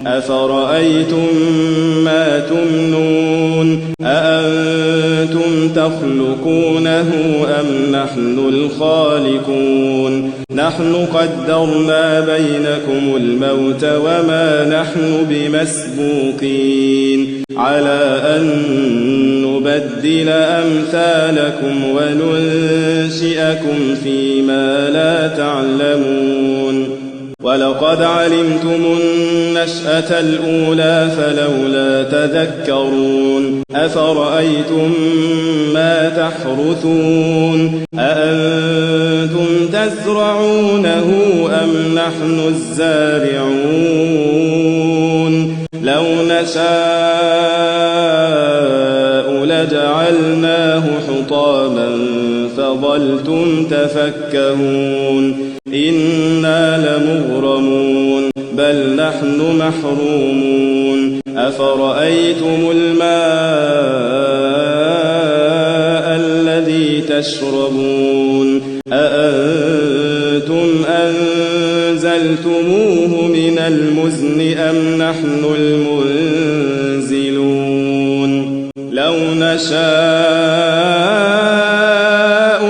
أفرأيتم ما تمنون أأنتم تخلقونه أم نحن الخالقون نحن قدرنا بينكم الموت وما نحن بمسبوقين على أن نبدل أمثالكم وننشئكم فيما لا تعلمون ولقد علمتم النشأة الأولى فلولا تذكرون أفرأيتم ما تحرثون أأنتم تزرعونه أم نحن الزارعون لو نشاء لجعلناه حطاما فظلتم تفكهون إنا لمغرمون بل نحن محرومون أفرأيتم الماء الذي تشربون أأنتم أنزلتموه من المزن أم نحن المنزلون لو نشاء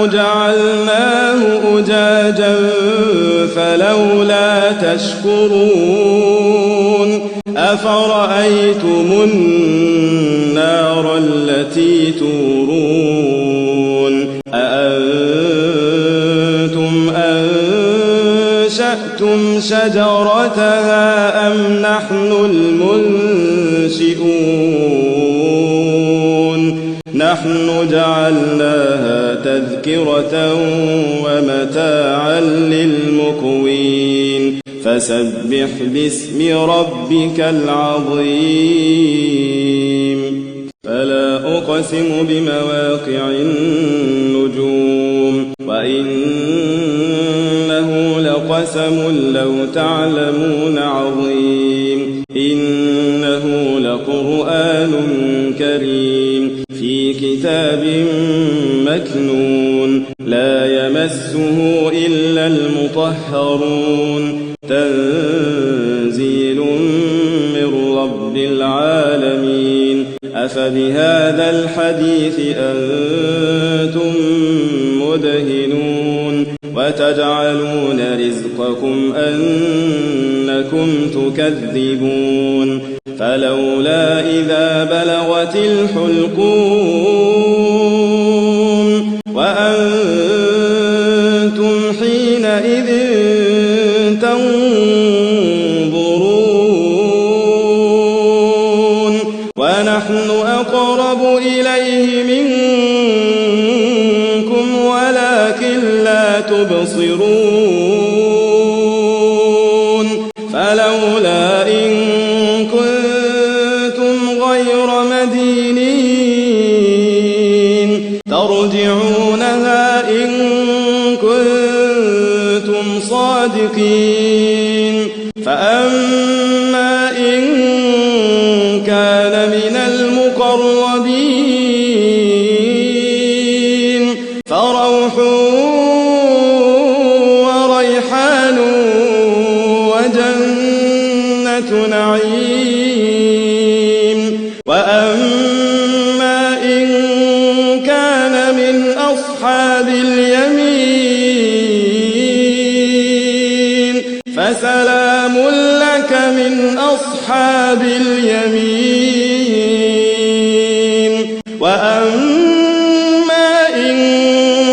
جعلناه أجاجا فلولا تشكرون أفرأيتم النار التي تورون أأنتم أنشأتم شجرتها أم نحن المنشئون نحن جعلناها تذكرة ومتاعا للمقوين فسبح باسم ربك العظيم فلا أقسم بمواقع النجوم وإنه لقسم لو تعلمون عظيم إنه لقرآن كريم في كتاب مكنون لا يمسه إلا المطهرون تنزيل من رب العالمين أفبهذا الحديث أنتم مدهنون وتجعلون رزقكم أنكم تكذبون فلولا إذا بلغت الحلقوم وأنتم حينئذ تنظرون ونحن أقرب إليه منكم ولكن لا تبصرون فلولا إن كنتم غير مدينين ترجعونها إن كنتم صادقين فأما إن كان من المقربين فروح وريحان وجنة نعيم وأما إن كان من أصحاب اليمين فسلام لك من أصحاب اليمين وأما إن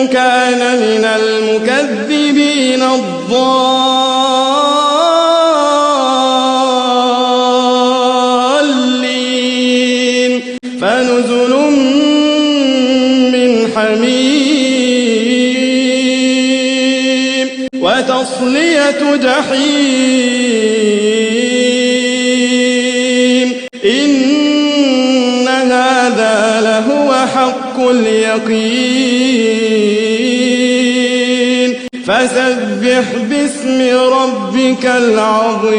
كان من المكذبين الضالين فنزل من حميم وتصلية جحيم إن هذا لهو حق اليقين فسبح باسم ربك العظيم